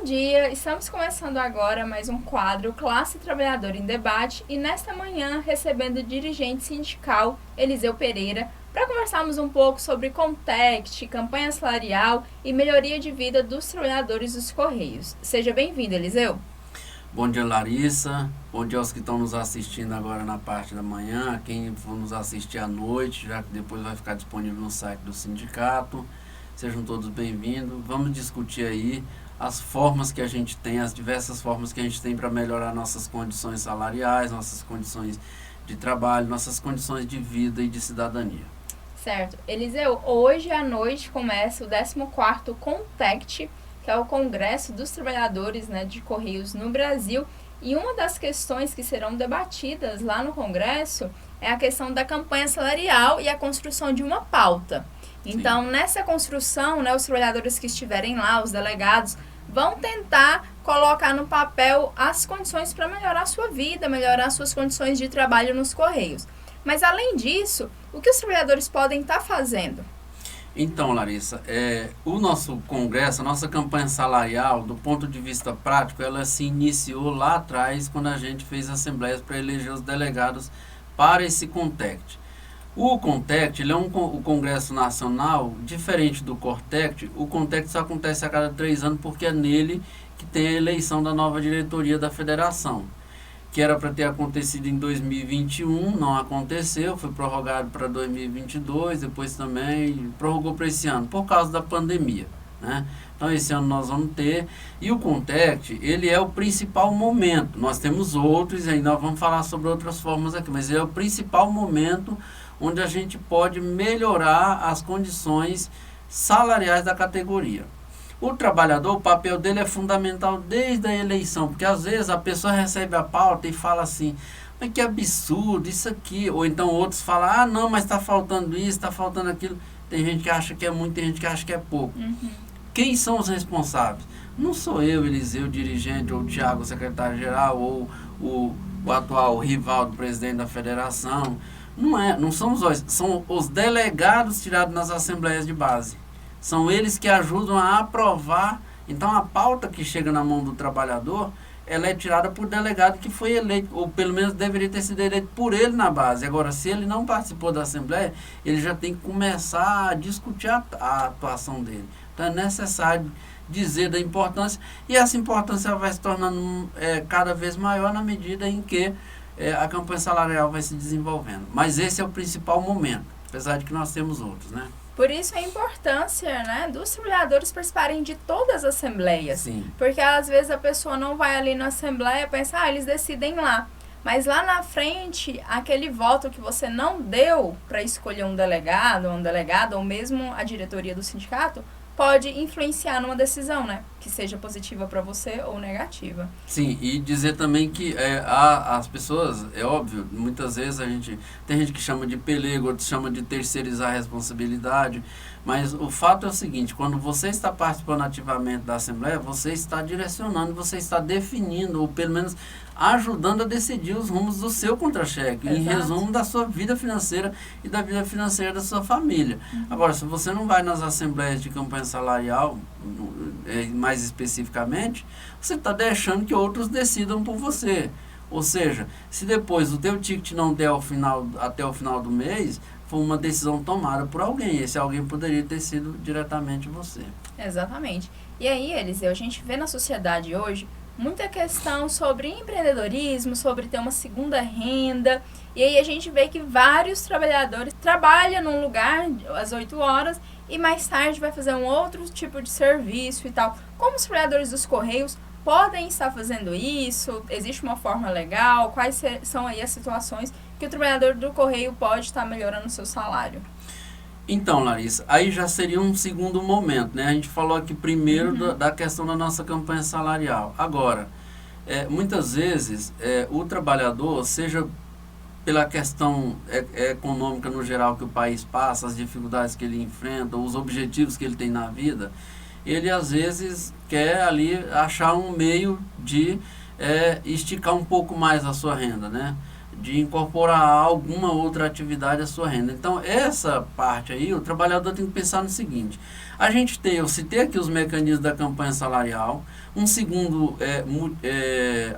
Bom dia, estamos começando agora mais um quadro Classe Trabalhadora em Debate e nesta manhã recebendo o dirigente sindical Eliseu Pereira para conversarmos um pouco sobre Contect, campanha salarial e melhoria de vida dos trabalhadores dos Correios. Seja bem-vindo, Eliseu. Bom dia, Larissa. Bom dia aos que estão nos assistindo agora na parte da manhã, quem for nos assistir à noite, já que depois vai ficar disponível no site do sindicato. Sejam todos bem-vindos. Vamos discutir aí as formas que a gente tem, as diversas formas que a gente tem para melhorar nossas condições salariais, nossas condições de trabalho, nossas condições de vida e de cidadania. Certo. Eliseu, hoje à noite começa o 14º Contect, que é o Congresso dos Trabalhadores, de Correios no Brasil. E uma das questões que serão debatidas lá no Congresso é a questão da campanha salarial e a construção de uma pauta. Então, nessa construção, os trabalhadores que estiverem lá, os delegados, vão tentar colocar no papel as condições para melhorar a sua vida, melhorar suas condições de trabalho nos Correios. Mas, além disso, o que os trabalhadores podem estar fazendo? Então, Larissa, o nosso congresso, a nossa campanha salarial, do ponto de vista prático, ela se iniciou lá atrás, quando a gente fez assembleias para eleger os delegados para esse Contect. O Contect, ele é o Congresso Nacional, diferente do Cortect. O Contect só acontece a cada 3 anos porque é nele que tem a eleição da nova diretoria da federação, que era para ter acontecido em 2021, não aconteceu, foi prorrogado para 2022, depois também prorrogou para esse ano, por causa da pandemia, né? Então esse ano nós vamos ter, e o Contect, ele é o principal momento, nós temos outros, e aí nós vamos falar sobre outras formas aqui, mas ele é o principal momento onde a gente pode melhorar as condições salariais da categoria. O trabalhador, o papel dele é fundamental desde a eleição, porque às vezes a pessoa recebe a pauta e fala assim, mas que absurdo isso aqui, ou então outros falam, ah não, mas está faltando isso, está faltando aquilo. Tem gente que acha que é muito, tem gente que acha que é pouco. Quem são os responsáveis? Não sou eu, Eliseu, dirigente, ou o Thiago, secretário-geral, ou o atual rival do presidente da federação. Não somos nós, são os delegados tirados nas assembleias de base. São eles que ajudam a aprovar. Então a pauta que chega na mão do trabalhador, ela é tirada por delegado que foi eleito, ou pelo menos deveria ter sido eleito por ele na base. Agora, se ele não participou da assembleia, ele já tem que começar a discutir a atuação dele. Então é necessário dizer da importância, e essa importância vai se tornando cada vez maior na medida em que a campanha salarial vai se desenvolvendo. Mas esse é o principal momento, apesar de que nós temos outros, né? Por isso a importância, dos trabalhadores participarem de todas as assembleias. Sim. Porque às vezes a pessoa não vai ali na assembleia e pensa, eles decidem lá. Mas lá na frente, aquele voto que você não deu para escolher um delegado, ou mesmo a diretoria do sindicato, pode influenciar numa decisão, que seja positiva para você ou negativa. Sim, e dizer também que as pessoas, é óbvio, muitas vezes tem gente que chama de pelego, outros chama de terceirizar a responsabilidade, mas o fato é o seguinte, quando você está participando ativamente da Assembleia, você está direcionando, você está definindo, ou pelo menos ajudando a decidir os rumos do seu contra-cheque, em resumo da sua vida financeira e da vida financeira da sua família. Agora, se você não vai nas assembleias de campanha salarial, mais especificamente, você está deixando que outros decidam por você. Ou seja, se depois o teu ticket não der até o final do mês, foi uma decisão tomada por alguém. Esse alguém poderia ter sido diretamente você. Exatamente. E aí, Eliseu, a gente vê na sociedade hoje muita questão sobre empreendedorismo, sobre ter uma segunda renda. E aí a gente vê que vários trabalhadores trabalham num lugar às 8 horas e mais tarde vai fazer um outro tipo de serviço e tal. Como os trabalhadores dos Correios podem estar fazendo isso? Existe uma forma legal? Quais são aí as situações que o trabalhador do Correio pode estar melhorando o seu salário? Então, Larissa, aí já seria um segundo momento, né? A gente falou aqui primeiro da questão da nossa campanha salarial. Agora, muitas vezes, o trabalhador, seja pela questão econômica no geral que o país passa, as dificuldades que ele enfrenta, os objetivos que ele tem na vida, ele às vezes quer ali achar um meio de esticar um pouco mais a sua renda, né? de incorporar alguma outra atividade à sua renda. Então, essa parte aí, o trabalhador tem que pensar no seguinte: eu citei aqui os mecanismos da campanha salarial. Um segundo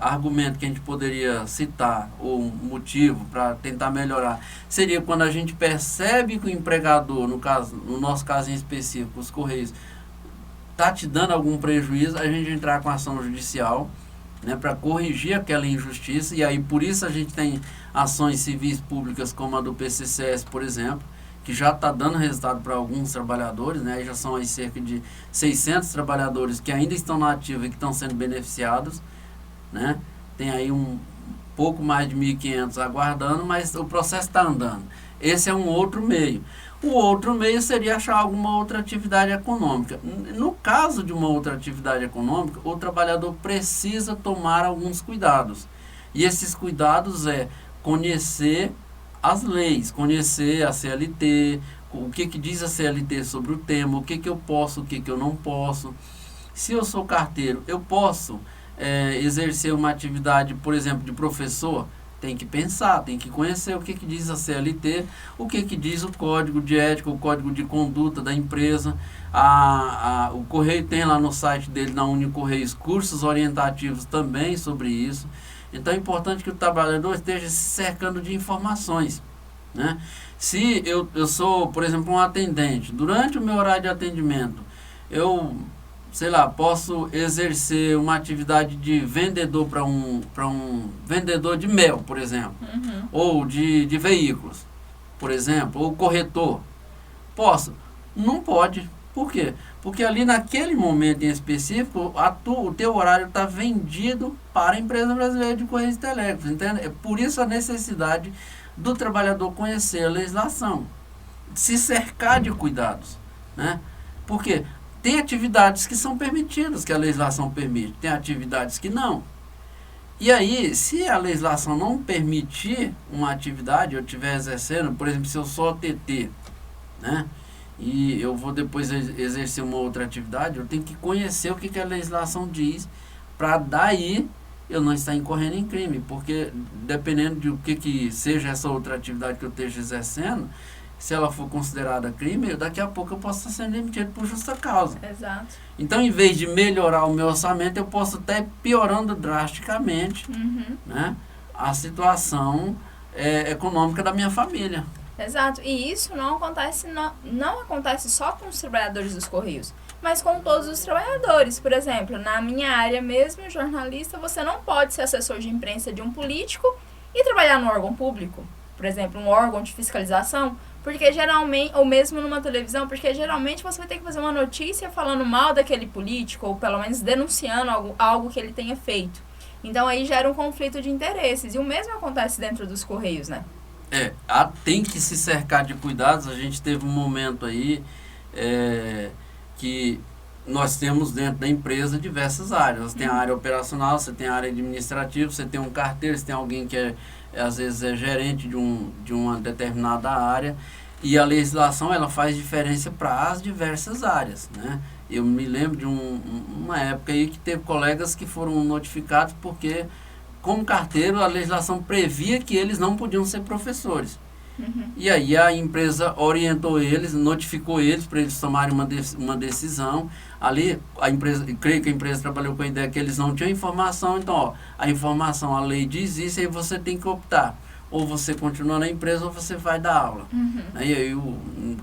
argumento que a gente poderia citar, ou motivo para tentar melhorar, seria quando a gente percebe que o empregador, no nosso caso em específico, os Correios, está te dando algum prejuízo, a gente entrar com ação judicial, né, para corrigir aquela injustiça. E aí por isso a gente tem ações civis públicas como a do PCCS, por exemplo, que já está dando resultado para alguns trabalhadores, né, já são aí cerca de 600 trabalhadores que ainda estão na ativa e que estão sendo beneficiados, né, tem aí um pouco mais de 1.500 aguardando, mas o processo está andando. Esse é um outro meio. O outro meio seria achar alguma outra atividade econômica. No caso de uma outra atividade econômica, o trabalhador precisa tomar alguns cuidados. E esses cuidados é conhecer as leis, conhecer a CLT, o que diz a CLT sobre o tema, o que eu posso, o que eu não posso. Se eu sou carteiro, eu posso exercer uma atividade, por exemplo, de professor? Tem que pensar, tem que conhecer o que diz a CLT, o que diz o código de ética, o código de conduta da empresa. O Correio tem lá no site dele, na Unicorreios, cursos orientativos também sobre isso. Então é importante que o trabalhador esteja se cercando de informações, né? Se eu sou, por exemplo, um atendente, durante o meu horário de atendimento, eu posso exercer uma atividade de vendedor para um vendedor de mel, por exemplo, ou de veículos, por exemplo, ou corretor. Posso? Não pode. Por quê? Porque ali naquele momento em específico, o teu horário está vendido para a empresa brasileira de Correios e Telégrafos, entende? É por isso a necessidade do trabalhador conhecer a legislação, se cercar de cuidados, né? Por quê? Tem atividades que são permitidas, que a legislação permite, tem atividades que não. E aí, se a legislação não permitir uma atividade, eu estiver exercendo, por exemplo, se eu sou OTT, né, e eu vou depois exercer uma outra atividade, eu tenho que conhecer o que a legislação diz, para daí eu não estar incorrendo em crime, porque dependendo de o que seja essa outra atividade que eu esteja exercendo, se ela for considerada crime, daqui a pouco eu posso estar sendo demitido por justa causa. Exato. Então, em vez de melhorar o meu orçamento, eu posso estar piorando drasticamente, né, a situação econômica da minha família. Exato. E isso não acontece só com os trabalhadores dos Correios, mas com todos os trabalhadores. Por exemplo, na minha área mesmo, jornalista, você não pode ser assessor de imprensa de um político e trabalhar no órgão público. Por exemplo, um órgão de fiscalização, porque geralmente, ou mesmo numa televisão, porque geralmente você vai ter que fazer uma notícia falando mal daquele político, ou pelo menos denunciando algo que ele tenha feito. Então aí gera um conflito de interesses, e o mesmo acontece dentro dos Correios, né? Tem que se cercar de cuidados. A gente teve um momento aí que nós temos dentro da empresa diversas áreas. Você tem a área operacional, você tem a área administrativa, você tem um carteiro, você tem alguém que às vezes é gerente de uma determinada área, e a legislação ela faz diferença para as diversas áreas, né? Eu me lembro de uma época aí que teve colegas que foram notificados porque, como carteiro, a legislação previa que eles não podiam ser professores. E aí a empresa orientou eles, notificou eles para eles tomarem uma decisão. Ali, creio que a empresa trabalhou com a ideia que eles não tinham informação. Então, a informação, a lei diz isso, aí você tem que optar. Ou você continua na empresa ou você vai dar aula. E aí o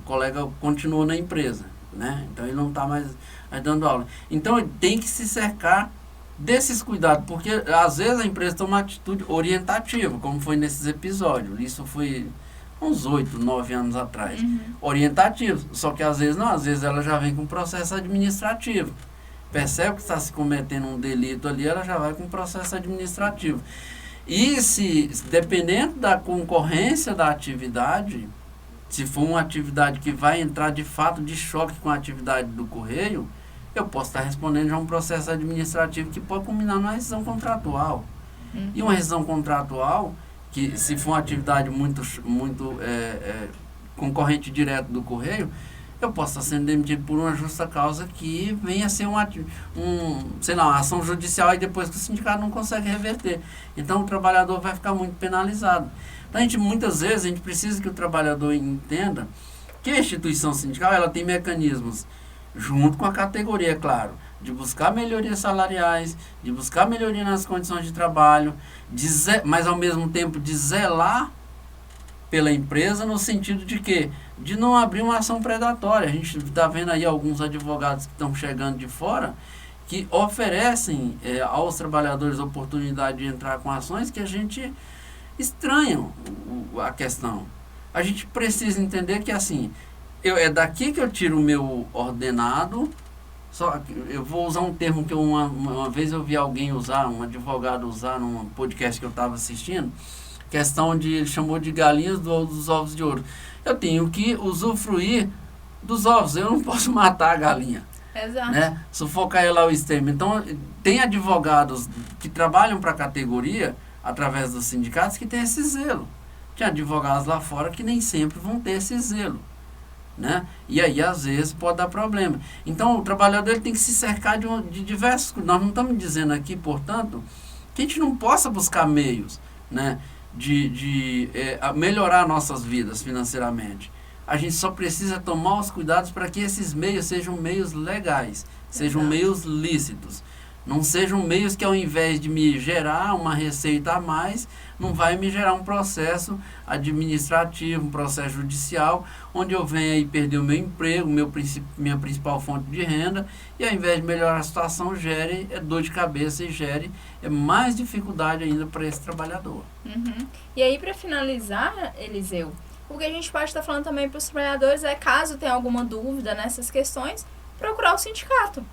colega continuou na empresa, né? Então ele não está mais dando aula. Então ele tem que se cercar desses cuidados, porque às vezes a empresa toma uma atitude orientativa, como foi nesses episódios. Isso foi uns 8, 9 anos atrás. Orientativo. Só que às vezes não, às vezes ela já vem com processo administrativo. Percebe que está se cometendo um delito ali, ela já vai com processo administrativo. E dependendo da concorrência da atividade, se for uma atividade que vai entrar de fato de choque com a atividade do Correio, eu posso estar respondendo já um processo administrativo que pode culminar numa rescisão contratual. E uma rescisão contratual, que se for uma atividade muito concorrente direto do Correio, eu posso estar sendo demitido por uma justa causa que venha a ser uma ação judicial e depois que o sindicato não consegue reverter. Então o trabalhador vai ficar muito penalizado. Então muitas vezes a gente precisa que o trabalhador entenda que a instituição sindical ela tem mecanismos, junto com a categoria, é claro, de buscar melhorias salariais, de buscar melhoria nas condições de trabalho, mas ao mesmo tempo de zelar pela empresa no sentido de que? De não abrir uma ação predatória. A gente está vendo aí alguns advogados que estão chegando de fora que oferecem aos trabalhadores a oportunidade de entrar com ações que a gente estranha a questão. A gente precisa entender que assim, é daqui que eu tiro o meu ordenado. Só eu vou usar um termo que uma vez eu vi alguém usar, um advogado usar num podcast que eu estava assistindo, questão de, ele chamou de galinhas dos ovos de ouro. Eu tenho que usufruir dos ovos, eu não posso matar a galinha. Exato. Né? Sufocar ela ao extremo. Então, tem advogados que trabalham para a categoria, através dos sindicatos, que tem esse zelo. Tem advogados lá fora que nem sempre vão ter esse zelo. Né? E aí, às vezes, pode dar problema. Então, o trabalhador ele tem que se cercar de diversos... Nós não estamos dizendo aqui, portanto, que a gente não possa buscar meios, né, de melhorar nossas vidas financeiramente. A gente só precisa tomar os cuidados para que esses meios sejam meios legais, sejam meios lícitos. Não sejam meios que, ao invés de me gerar uma receita a mais, não vai me gerar um processo administrativo, um processo judicial, onde eu venha aí perder o meu emprego, minha principal fonte de renda, e ao invés de melhorar a situação, gere dor de cabeça e gere mais dificuldade ainda para esse trabalhador. Uhum. E aí, para finalizar, Eliseu, o que a gente pode estar falando também para os trabalhadores é, caso tenha alguma dúvida nessas questões, procurar o sindicato.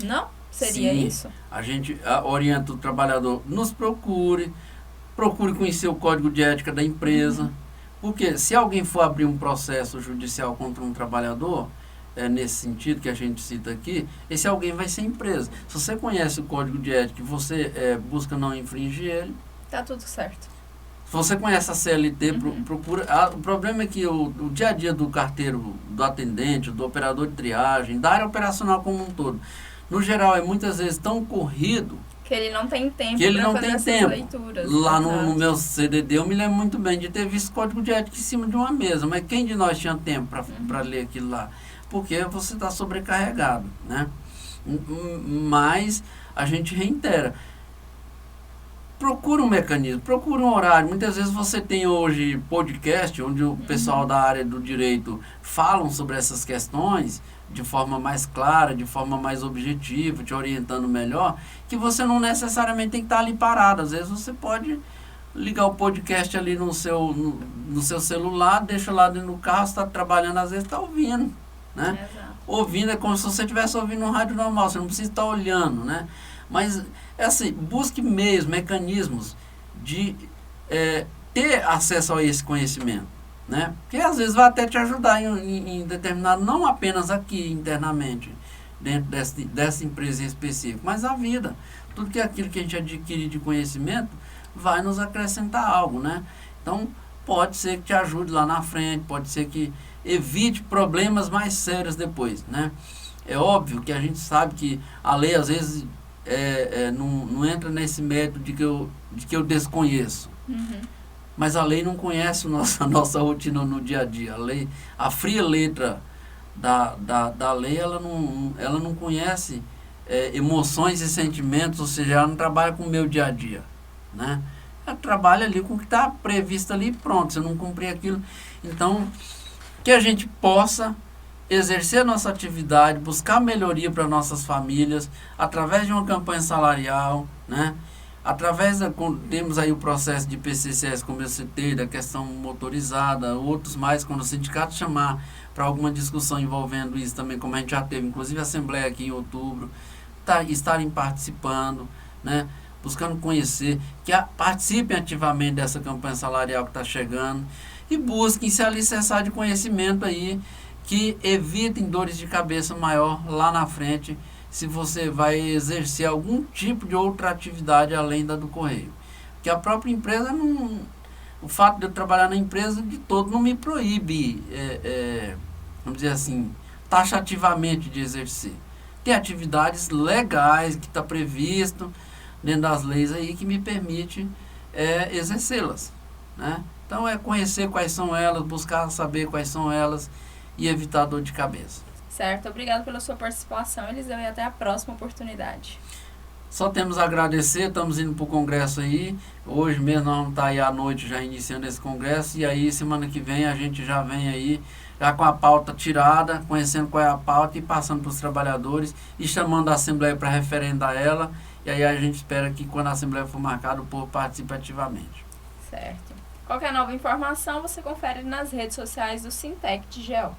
Não? Seria Sim, isso? A gente orienta o trabalhador, nos procure conhecer o código de ética da empresa, porque se alguém for abrir um processo judicial contra um trabalhador, nesse sentido que a gente cita aqui, esse alguém vai ser a empresa. Se você conhece o código de ética e você busca não infringir ele, tá tudo certo. Se você conhece a CLT, procura... o problema é que o dia a dia do carteiro, do atendente, do operador de triagem, da área operacional como um todo, no geral, é muitas vezes tão corrido que ele não tem tempo para fazer essas leituras. Lá no meu CDD, eu me lembro muito bem de ter visto código de ética em cima de uma mesa. Mas quem de nós tinha tempo para ler aquilo lá? Porque você está sobrecarregado, né? Mas a gente reitera. Procura um mecanismo, procura um horário. Muitas vezes você tem hoje podcast, onde o pessoal da área do direito falam sobre essas questões de forma mais clara, de forma mais objetiva, te orientando melhor, que você não necessariamente tem que estar ali parado. Às vezes você pode ligar o podcast ali no seu celular, deixa lá dentro do carro, você está trabalhando, às vezes está ouvindo, né? Exato. Ouvindo é como se você estivesse ouvindo um rádio normal, você não precisa estar olhando, né? Mas, assim, busque meios, mecanismos de ter acesso a esse conhecimento, né? Porque às vezes vai até te ajudar em determinado, não apenas aqui internamente, dentro dessa empresa em específico, mas a vida. Tudo que aquilo que a gente adquire de conhecimento vai nos acrescentar algo, né? Então, pode ser que te ajude lá na frente, pode ser que evite problemas mais sérios depois, né? É óbvio que a gente sabe que a lei às vezes não entra nesse método de que eu desconheço. Mas a lei não conhece a nossa rotina no dia a dia. A fria letra da lei, ela não conhece emoções e sentimentos, ou seja, ela não trabalha com o meu dia a dia, né? Ela trabalha ali com o que está previsto ali e pronto, se eu não cumprir aquilo. Então, que a gente possa exercer a nossa atividade, buscar melhoria para nossas famílias, através de uma campanha salarial, né? Temos aí o processo de PCCS, como eu citei, da questão motorizada, outros mais, quando o sindicato chamar para alguma discussão envolvendo isso também, como a gente já teve, inclusive a Assembleia aqui em outubro, estarem participando, né? Buscando conhecer, que participem ativamente dessa campanha salarial que está chegando e busquem se alicerçar de conhecimento aí, que evitem dores de cabeça maior lá na frente, se você vai exercer algum tipo de outra atividade além da do correio. Porque a própria empresa o fato de eu trabalhar na empresa de todo não me proíbe, vamos dizer assim, taxativamente de exercer. Tem atividades legais que está previsto dentro das leis aí que me permite exercê-las, né? Então é conhecer quais são elas, buscar saber quais são elas e evitar dor de cabeça. Certo, obrigado pela sua participação, Eliseu, e até a próxima oportunidade. Só temos a agradecer, estamos indo para o congresso aí, hoje mesmo nós vamos estar aí à noite já iniciando esse congresso, e aí semana que vem a gente já vem aí, já com a pauta tirada, conhecendo qual é a pauta e passando para os trabalhadores e chamando a Assembleia para referendar ela, e aí a gente espera que quando a Assembleia for marcada o povo participe ativamente. Certo. Qualquer nova informação você confere nas redes sociais do Sintec de GEL.